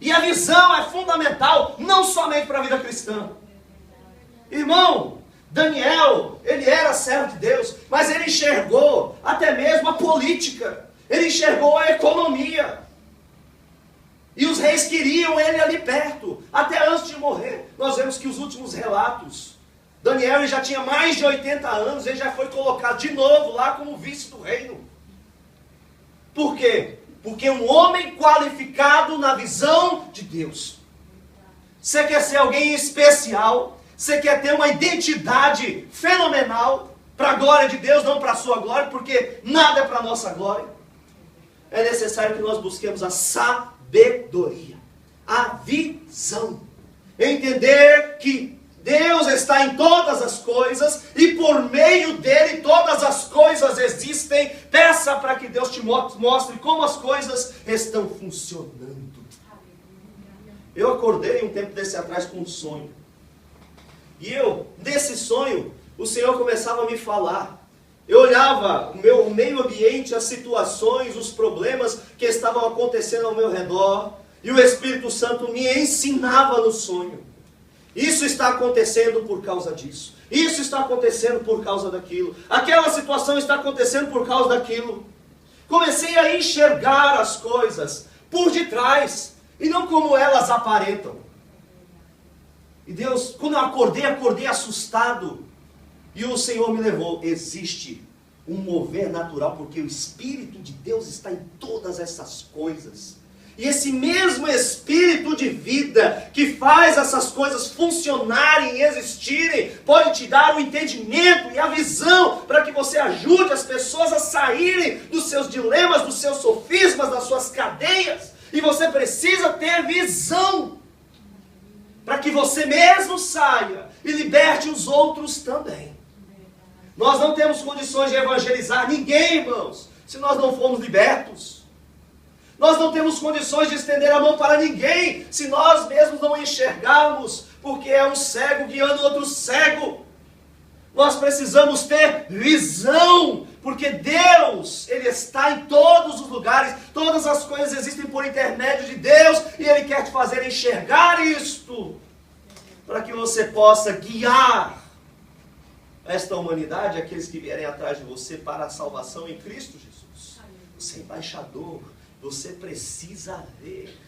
E a visão é fundamental, não somente para a vida cristã. Irmão, Daniel, ele era servo de Deus, mas ele enxergou até mesmo a política. Ele enxergou a economia. E os reis queriam ele ali perto, até antes de morrer. Nós vemos que os últimos relatos, Daniel ele já tinha mais de 80 anos, ele já foi colocado de novo lá como vice do reino. Por quê? Porque um homem qualificado na visão de Deus. Você quer ser alguém especial? Você quer ter uma identidade fenomenal para a glória de Deus, não para a sua glória, porque nada é para a nossa glória. É necessário que nós busquemos a sabedoria, a visão. Entender que Deus está em todas as coisas e por meio dele todas as coisas existem. Peça para que Deus te mostre como as coisas estão funcionando. Eu acordei um tempo desse atrás com um sonho. E nesse sonho, o Senhor começava a me falar. Eu olhava o meio ambiente, as situações, os problemas que estavam acontecendo ao meu redor. E o Espírito Santo me ensinava no sonho. Isso está acontecendo por causa disso. Isso está acontecendo por causa daquilo. Aquela situação está acontecendo por causa daquilo. Comecei a enxergar as coisas por detrás e não como elas aparentam. E Deus, quando eu acordei assustado. E o Senhor me levou. Existe um mover natural, porque o Espírito de Deus está em todas essas coisas. E esse mesmo Espírito de vida que faz essas coisas funcionarem e existirem, pode te dar o entendimento e a visão para que você ajude as pessoas a saírem dos seus dilemas, dos seus sofismas, das suas cadeias. E você precisa ter visão para que você mesmo saia e liberte os outros também. Nós não temos condições de evangelizar ninguém, irmãos, se nós não formos libertos. Nós não temos condições de estender a mão para ninguém, se nós mesmos não enxergarmos, porque é um cego guiando outro cego. Nós precisamos ter visão, porque Deus, Ele está em todos os lugares, todas as coisas existem por intermédio de Deus, e Ele quer te fazer enxergar isto, para que você possa guiar esta humanidade, aqueles que vierem atrás de você para a salvação em Cristo Jesus. Você é embaixador, você precisa ver.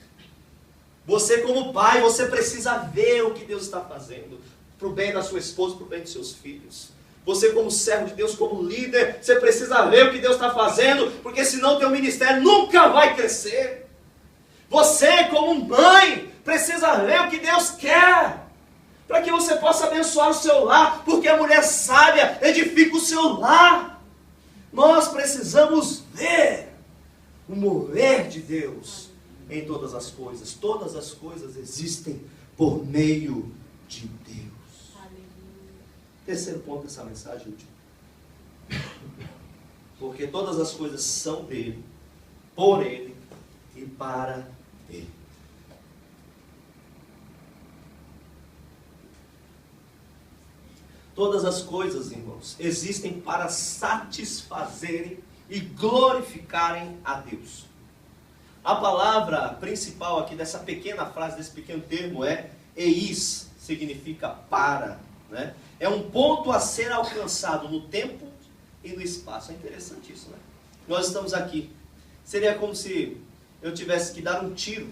Você como pai, você precisa ver o que Deus está fazendo, para o bem da sua esposa, para o bem dos seus filhos. Você como servo de Deus, como líder, você precisa ver o que Deus está fazendo, porque senão teu ministério nunca vai crescer. Você como mãe, precisa ver o que Deus quer, para que você possa abençoar o seu lar, porque a mulher sábia edifica o seu lar. Nós precisamos ver o mover de Deus em todas as coisas. Todas as coisas existem por meio de Deus. Terceiro ponto dessa mensagem, último. Porque todas as coisas são dele, por ele e para ele. Todas as coisas, irmãos, existem para satisfazerem e glorificarem a Deus. A palavra principal aqui dessa pequena frase, desse pequeno termo é eis, significa para, né? É um ponto a ser alcançado no tempo e no espaço. É interessante isso, né? Nós estamos aqui. Seria como se eu tivesse que dar um tiro.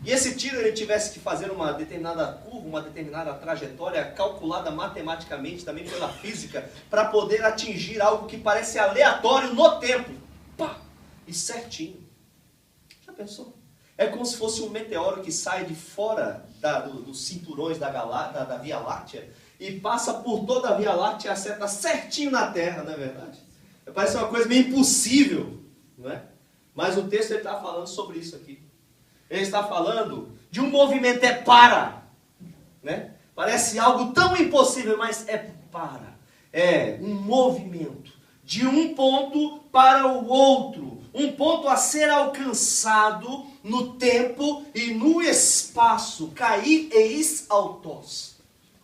E esse tiro ele tivesse que fazer uma determinada curva, uma determinada trajetória calculada matematicamente, também pela física, para poder atingir algo que parece aleatório no tempo. Pá! E certinho. Já pensou? É como se fosse um meteoro que sai de fora dos cinturões da Via Láctea e passa por toda a Via Láctea e acerta certinho na Terra, não é verdade? Parece uma coisa meio impossível, não é? Mas o texto está falando sobre isso aqui. Ele está falando de um movimento para, né? Parece algo tão impossível, mas é para. É um movimento de um ponto para o outro. Um ponto a ser alcançado no tempo e no espaço. Cair eis autos.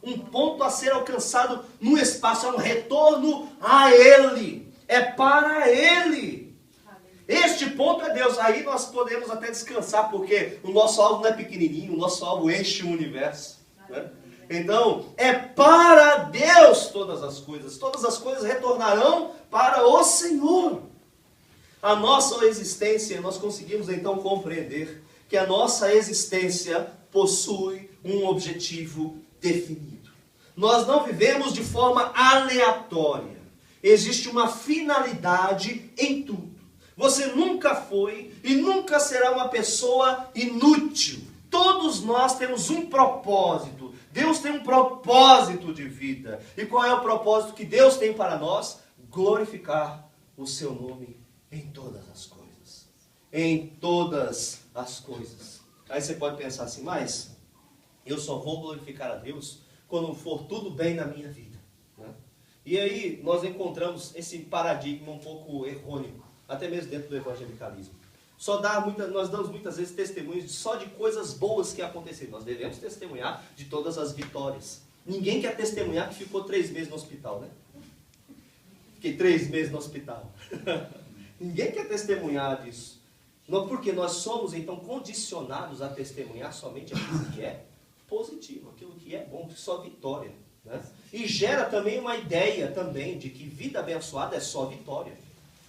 Um ponto a ser alcançado no espaço. É um retorno a Ele. É para Ele. Este ponto é Deus. Aí nós podemos até descansar, porque o nosso alvo não é pequenininho, o nosso alvo enche o universo, né? Então, é para Deus todas as coisas. Todas as coisas retornarão para o Senhor. A nossa existência, nós conseguimos então compreender que a nossa existência possui um objetivo definido. Nós não vivemos de forma aleatória. Existe uma finalidade em tudo. Você nunca foi e nunca será uma pessoa inútil. Todos nós temos um propósito. Deus tem um propósito de vida. E qual é o propósito que Deus tem para nós? Glorificar o seu nome em todas as coisas. Em todas as coisas. Aí você pode pensar assim, mas eu só vou glorificar a Deus quando for tudo bem na minha vida, né? E aí nós encontramos esse paradigma um pouco errôneo, até mesmo dentro do evangelicalismo. Nós damos muitas vezes testemunhos só de coisas boas que aconteceram. Nós devemos testemunhar de todas as vitórias. Ninguém quer testemunhar que ficou 3 meses no hospital, né? Fiquei 3 meses no hospital. Ninguém quer testemunhar disso. Porque nós somos então condicionados a testemunhar somente aquilo que é positivo, aquilo que é bom, que só vitória, né? E gera também uma ideia também de que vida abençoada é só vitória,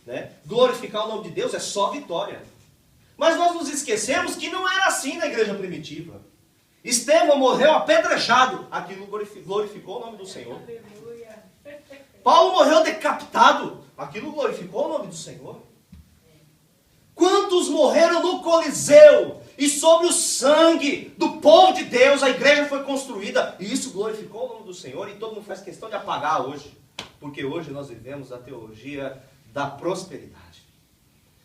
né? Glorificar o nome de Deus é só vitória. Mas nós nos esquecemos que não era assim na igreja primitiva. Estevão morreu apedrejado, aquilo glorificou o nome do Senhor. Paulo morreu decapitado, aquilo glorificou o nome do Senhor. Quantos morreram no Coliseu e sobre o sangue do povo de Deus a igreja foi construída, e isso glorificou o nome do Senhor, e todo mundo faz questão de apagar hoje, porque hoje nós vivemos a teologia da prosperidade.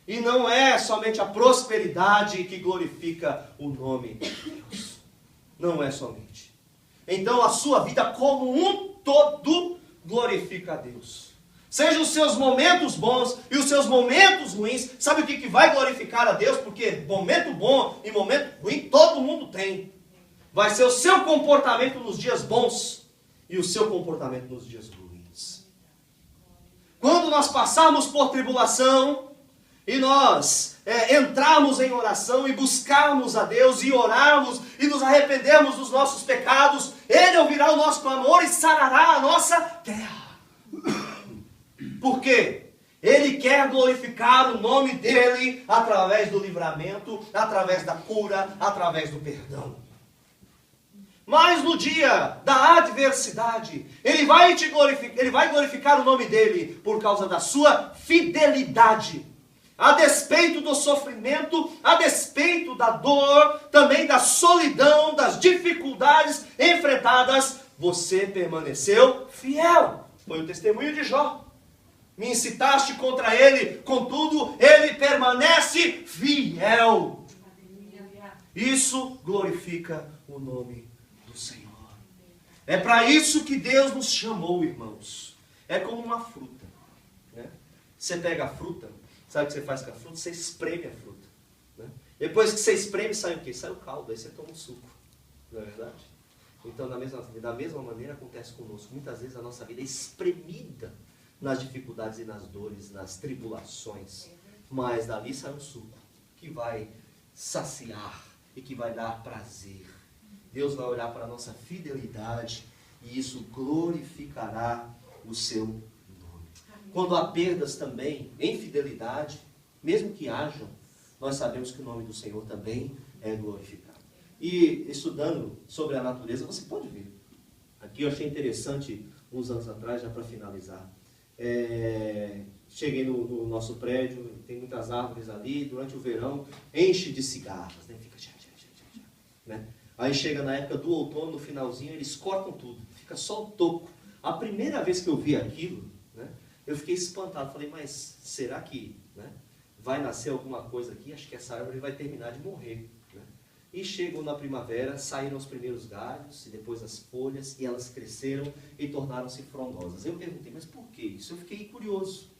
E não é somente a prosperidade que glorifica o nome de Deus. Não é somente. Então a sua vida como um todo glorifica a Deus. Sejam os seus momentos bons e os seus momentos ruins. Sabe o que vai glorificar a Deus? Porque momento bom e momento ruim todo mundo tem. Vai ser o seu comportamento nos dias bons e o seu comportamento nos dias ruins. Quando nós passarmos por tribulação e nós entrarmos em oração e buscarmos a Deus e orarmos e nos arrependermos dos nossos pecados, Ele ouvirá o nosso clamor e sarará a nossa terra. Por quê? Ele quer glorificar o nome dele através do livramento, através da cura, através do perdão. Mas no dia da adversidade, Ele vai glorificar o nome dEle por causa da sua fidelidade. A despeito do sofrimento, a despeito da dor, também da solidão, das dificuldades enfrentadas, você permaneceu fiel. Foi o testemunho de Jó. Me incitaste contra ele, contudo, ele permanece fiel. Isso glorifica o nome do Senhor. É para isso que Deus nos chamou, irmãos. É como uma fruta, né? Você pega a fruta, sabe o que você faz com a fruta? Você espreme a fruta, né? Depois que você espreme, sai o quê? Sai o caldo, aí você toma um suco. Não é verdade? Então, da mesma maneira acontece conosco. Muitas vezes a nossa vida é espremida nas dificuldades e nas dores, nas tribulações. Mas dali sai um suco que vai saciar e que vai dar prazer. Deus vai olhar para a nossa fidelidade e isso glorificará o seu nome. Quando há perdas também em fidelidade, mesmo que hajam, nós sabemos que o nome do Senhor também é glorificado. E estudando sobre a natureza, você pode ver. Aqui eu achei interessante, uns anos atrás, já para finalizar. Cheguei no nosso prédio, tem muitas árvores ali, durante o verão, enche de cigarras, né? Fica né? Aí chega na época do outono, no finalzinho, eles cortam tudo, fica só o toco. A primeira vez que eu vi aquilo, né, eu fiquei espantado, falei, mas será que, né, vai nascer alguma coisa aqui? Acho que essa árvore vai terminar de morrer. Né? E chegou na primavera, saíram os primeiros galhos, e depois as folhas, e elas cresceram e tornaram-se frondosas. Eu perguntei, mas por que isso? Eu fiquei curioso.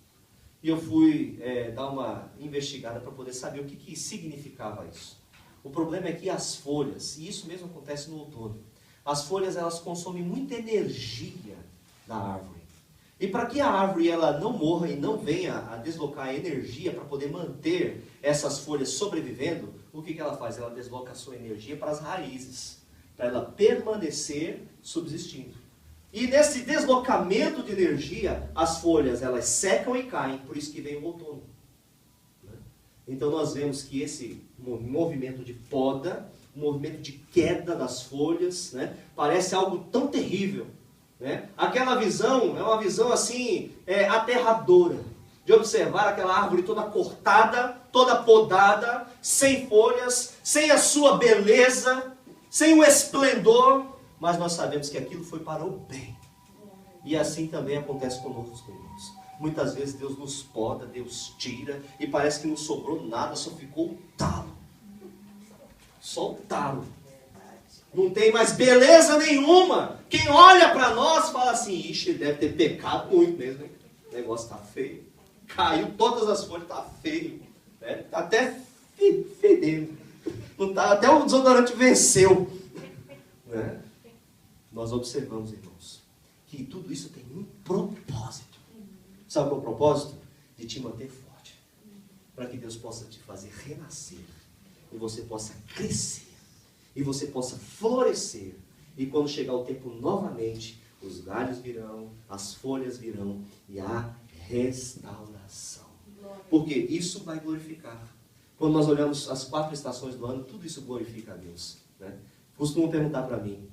E eu fui dar uma investigada para poder saber o que significava isso. O problema é que as folhas, e isso mesmo acontece no outono, as folhas elas consomem muita energia da árvore. E para que a árvore ela não morra e não venha a deslocar a energia para poder manter essas folhas sobrevivendo, o que ela faz? Ela desloca a sua energia para as raízes, para ela permanecer subsistindo. E nesse deslocamento de energia, as folhas elas secam e caem, por isso que vem o outono. Então nós vemos que esse movimento de poda, um movimento de queda das folhas, né, parece algo tão terrível. Né? Aquela visão é uma visão assim, aterradora, de observar aquela árvore toda cortada, toda podada, sem folhas, sem a sua beleza, sem o esplendor, mas nós sabemos que aquilo foi para o bem. E assim também acontece conosco, irmãos. Muitas vezes Deus nos poda, Deus tira, e parece que não sobrou nada, só ficou o talo. Só o talo. Não tem mais beleza nenhuma. Quem olha para nós fala assim, ixi, ele deve ter pecado muito mesmo, hein? O negócio está feio. Caiu todas as folhas, está feio. Né? Está até fedendo. Não tá, até o desodorante venceu. Né? Nós observamos, irmãos, que tudo isso tem um propósito. Sabe qual é o propósito? De te manter forte. Para que Deus possa te fazer renascer. E você possa crescer. E você possa florescer. E quando chegar o tempo novamente, os galhos virão, as folhas virão e a restauração. Porque isso vai glorificar. Quando nós olhamos as 4 estações do ano, tudo isso glorifica a Deus. Né? Costumam perguntar para mim,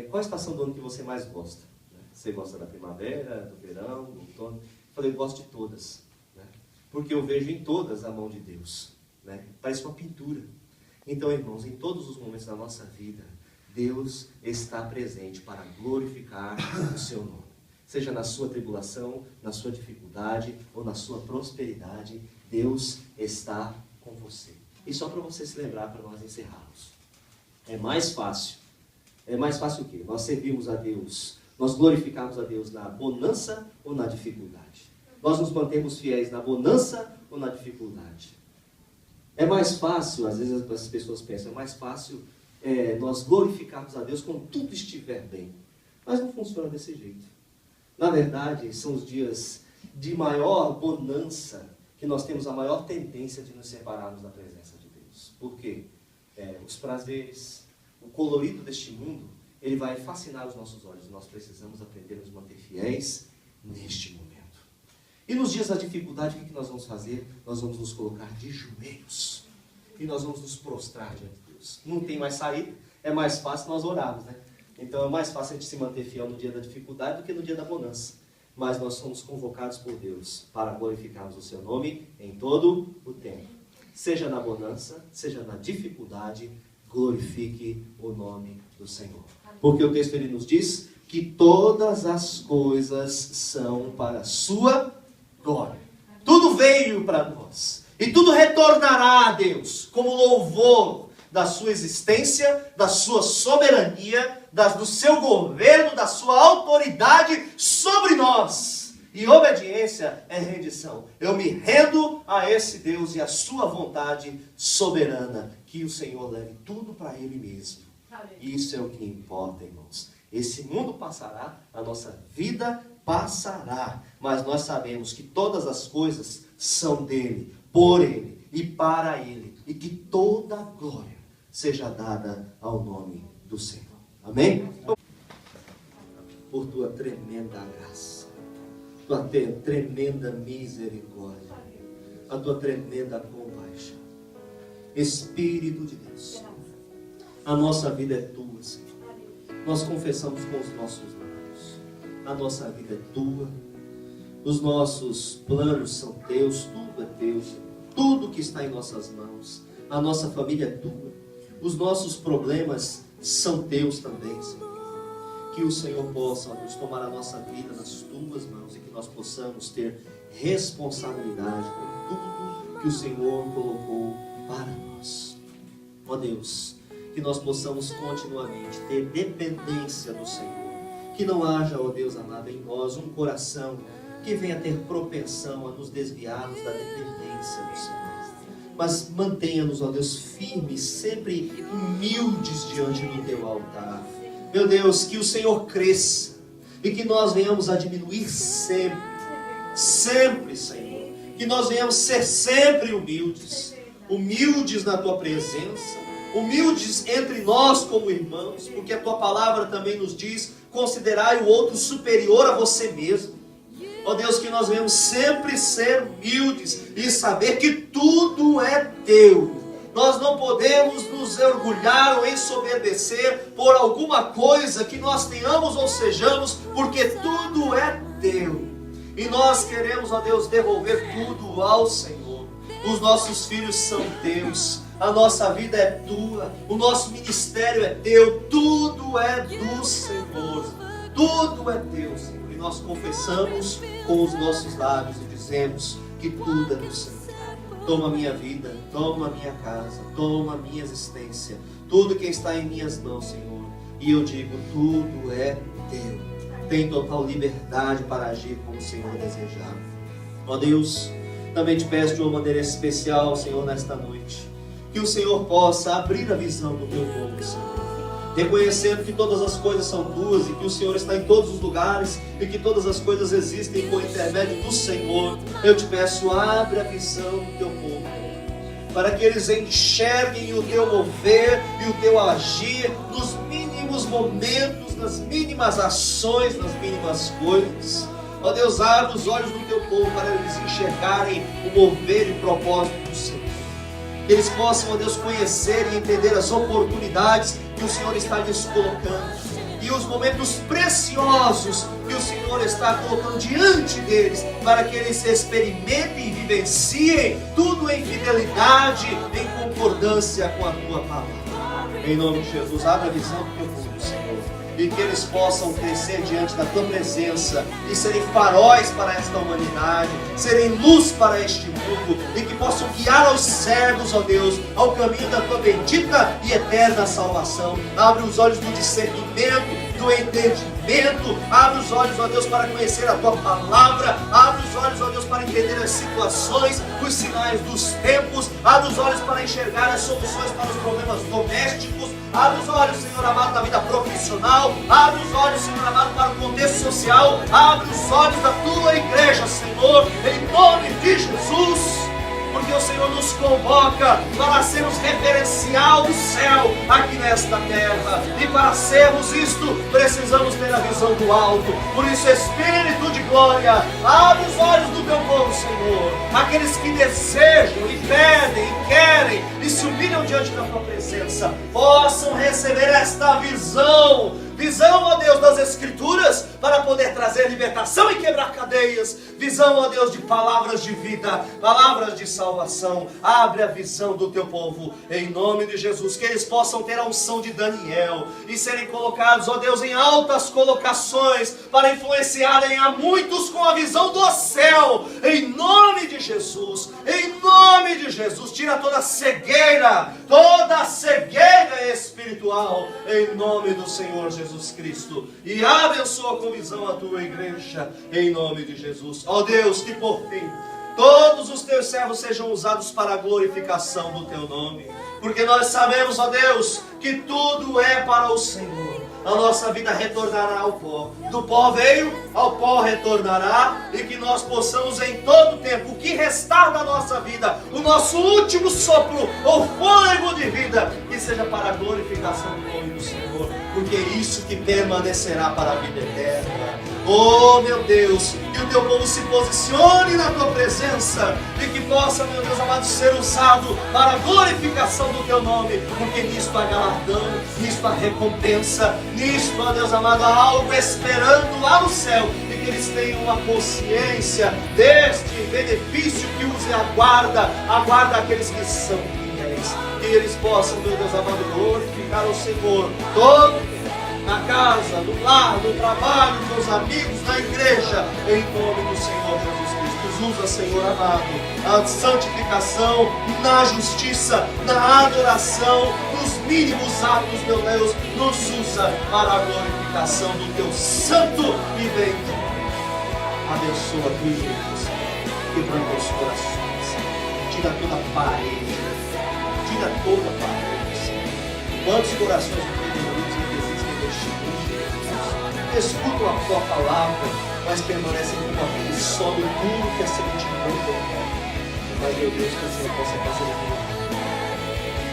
qual a estação do ano que você mais gosta? Você gosta da primavera, do verão, do outono? Eu falei, eu gosto de todas. Né? Porque eu vejo em todas a mão de Deus. Né? Parece uma pintura. Então, irmãos, em todos os momentos da nossa vida, Deus está presente para glorificar o seu nome. Seja na sua tribulação, na sua dificuldade ou na sua prosperidade, Deus está com você. E só para você se lembrar, para nós encerrarmos. É mais fácil o quê? Nós servimos a Deus, nós glorificamos a Deus na bonança ou na dificuldade? Nós nos mantemos fiéis na bonança ou na dificuldade? É mais fácil, às vezes as pessoas pensam, é mais fácil nós glorificarmos a Deus quando tudo estiver bem. Mas não funciona desse jeito. Na verdade, são os dias de maior bonança que nós temos a maior tendência de nos separarmos da presença de Deus. Por quê? Os prazeres, o colorido deste mundo, ele vai fascinar os nossos olhos. Nós precisamos aprender a nos manter fiéis neste momento. E nos dias da dificuldade, o que nós vamos fazer? Nós vamos nos colocar de joelhos. E nós vamos nos prostrar diante de Deus. Não tem mais saída. é mais fácil nós orarmos, né? Então é mais fácil a gente se manter fiel no dia da dificuldade do que no dia da bonança. Mas nós somos convocados por Deus para glorificarmos o seu nome em todo o tempo. Seja na bonança, seja na dificuldade, glorifique o nome do Senhor. Porque o texto ele nos diz que todas as coisas são para a sua glória. Tudo veio para nós. E tudo retornará a Deus como louvor da sua existência, da sua soberania, do seu governo, da sua autoridade sobre nós. E obediência é rendição. Eu me rendo a esse Deus e a sua vontade soberana. Que o Senhor leve tudo para Ele mesmo. Isso é o que importa, irmãos. Esse mundo passará, a nossa vida passará. Mas nós sabemos que todas as coisas são dEle, por Ele e para Ele. E que toda a glória seja dada ao nome do Senhor. Amém? Por tua tremenda graça, tua tremenda misericórdia, a tua tremenda compaixão. Espírito de Deus, a nossa vida é tua, Senhor. Nós confessamos com os nossos lábios. A nossa vida é tua. Os nossos planos são teus. Tudo é teu, Senhor. Tudo que está em nossas mãos. A nossa família é tua. Os nossos problemas são teus também, Senhor. Que o Senhor possa nos tomar a nossa vida nas tuas mãos e que nós possamos ter responsabilidade com tudo que o Senhor colocou para nós. Ó Deus, que nós possamos continuamente ter dependência do Senhor. Que não haja, ó Deus amado, em nós um coração que venha ter propensão a nos desviarmos da dependência do Senhor. Mas mantenha-nos, ó Deus, firmes, sempre humildes diante do teu altar. Meu Deus, que o Senhor cresça e que nós venhamos a diminuir sempre, sempre, Senhor. Que nós venhamos ser sempre humildes, humildes na tua presença, humildes entre nós como irmãos, porque a tua palavra também nos diz: considerai o outro superior a você mesmo. Ó Deus, que nós venhamos sempre ser humildes e saber que tudo é teu. Nós não podemos nos orgulhar ou ensoberbecer por alguma coisa que nós tenhamos ou sejamos, porque tudo é teu. E nós queremos, ó Deus, devolver tudo ao Senhor. Os nossos filhos são teus, a nossa vida é tua, o nosso ministério é teu, tudo é do Senhor. Tudo é teu, Senhor. E nós confessamos com os nossos lábios e dizemos que tudo é do Senhor. Toma a minha vida, toma a minha casa, toma a minha existência, tudo que está em minhas mãos, Senhor. E eu digo, tudo é teu. Tem total liberdade para agir como o Senhor desejar. Ó Deus, também te peço de uma maneira especial, Senhor, nesta noite, que o Senhor possa abrir a visão do teu povo, Senhor. Reconhecendo que todas as coisas são tuas e que o Senhor está em todos os lugares e que todas as coisas existem por intermédio do Senhor. Eu te peço, abre a visão do teu povo, para que eles enxerguem o teu mover e o teu agir nos mínimos momentos, nas mínimas ações, nas mínimas coisas. Ó Deus, abre os olhos do teu povo para eles enxergarem o mover e propósito do Senhor. Que eles possam, ó Deus, conhecer e entender as oportunidades que o Senhor está lhes colocando e os momentos preciosos que o Senhor está colocando diante deles, para que eles experimentem e vivenciem tudo em fidelidade, em concordância com a tua palavra. Em nome de Jesus, abre a visão do teu povo, Senhor, e que eles possam crescer diante da tua presença e serem faróis para esta humanidade, serem luz para este mundo, e que possam guiar aos servos, ó Deus, ao caminho da tua bendita e eterna salvação. Abre os olhos do discernimento, do entendimento, abre os olhos, ó Deus, para conhecer a tua palavra, abre os olhos, ó Deus, para entender as situações, os sinais dos tempos, abre os olhos para enxergar as soluções para os problemas domésticos, abre os olhos, Senhor amado, da vida profissional, abre os olhos, Senhor amado, para o contexto social, abre os olhos da tua igreja, Senhor, em nome de Jesus, porque o Senhor nos convoca para sermos referencial do céu aqui nesta terra. E para sermos isto, precisamos ter a visão do alto. Por isso, Espírito de glória, abre os olhos do teu povo, Senhor. Aqueles que desejam e pedem e querem e se humilham diante da tua presença, possam receber esta visão, ó Deus, das Escrituras, para poder trazer libertação e quebrar cadeias. Visão, ó Deus, de palavras de vida, palavras de salvação. Abre a visão do teu povo, em nome de Jesus, que eles possam ter a unção de Daniel e serem colocados, ó Deus, em altas colocações, para influenciarem a muitos com a visão do céu, em nome de Jesus. Em nome de Jesus, tira toda cegueira espiritual, em nome do Senhor Jesus Cristo, e abençoa com visão a tua igreja, em nome de Jesus. Ó Deus, que por fim todos os teus servos sejam usados para a glorificação do teu nome, porque nós sabemos, ó Deus, que tudo é para o Senhor. A nossa vida retornará ao pó. Do pó veio, ao pó retornará. E que nós possamos em todo tempo, o que restar da nossa vida, o nosso último sopro, ou fôlego de vida, que seja para a glorificação do nome do Senhor, porque é isso que permanecerá para a vida eterna. Oh meu Deus, que o teu povo se posicione na tua presença e que possa, meu Deus amado, ser usado para a glorificação do teu nome, porque nisto há galardão, nisto há recompensa, nisto, ó Deus amado, há algo esperando lá no céu, e que eles tenham uma consciência deste benefício que os aguarda aqueles que são fiéis, que eles possam, meu Deus amado, glorificar o Senhor todo tempo, na casa, no lar, no trabalho, com os amigos, na igreja, em nome do Senhor Jesus Cristo. Nos usa, Senhor amado, na santificação, na justiça, na adoração, nos mínimos atos, meu Deus, nos usa para a glorificação do teu santo e bendito nome. Abençoa a tua igreja, Senhor, quebrando os corações, tira toda a parede, Senhor. Quantos corações escutam a tua palavra, mas permanecem com aquele solo duro que a semente não toca. Mas, meu Deus, que o Senhor possa fazer aquilo.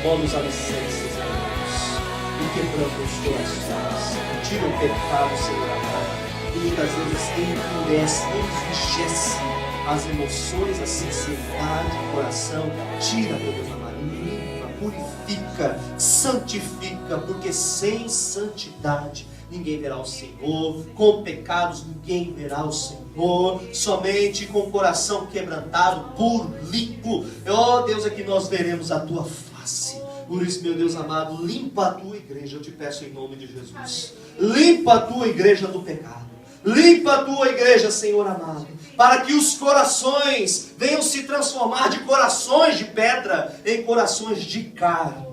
Mola os alicerces, meu Deus, e quebrando os corações. Tira o pecado, Senhor amado, e muitas vezes endurece, enrijece as emoções, a sinceridade, o coração. Tira, meu Deus amado, limpa, purifica, santifica, porque sem santidade ninguém verá o Senhor, com pecados ninguém verá o Senhor, somente com o coração quebrantado, puro, limpo, ó Deus, é que nós veremos a tua face. Por isso, meu Deus amado, limpa a tua igreja, eu te peço em nome de Jesus. Limpa a tua igreja do pecado, limpa a tua igreja, Senhor amado, para que os corações venham se transformar de corações de pedra em corações de carne.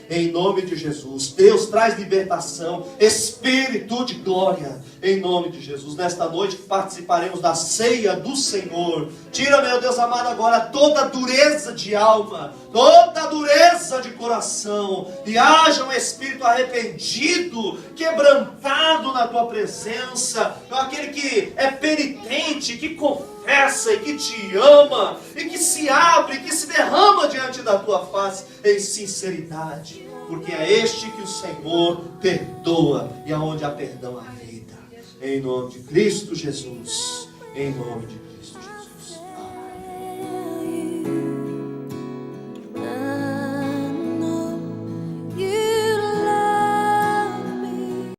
Em nome de Jesus, Deus traz libertação, Espírito de glória, em nome de Jesus. Nesta noite participaremos da ceia do Senhor. Tira, meu Deus amado, agora toda dureza de alma, toda dureza de coração, e haja um espírito arrependido, quebrantado na tua presença, aquele que é penitente, que confessa e que te ama, e que se abre, que se derrama diante da tua face em sinceridade, porque é este que o Senhor perdoa, e aonde há perdão há vida. Em nome de Cristo Jesus, em nome de Cristo Jesus.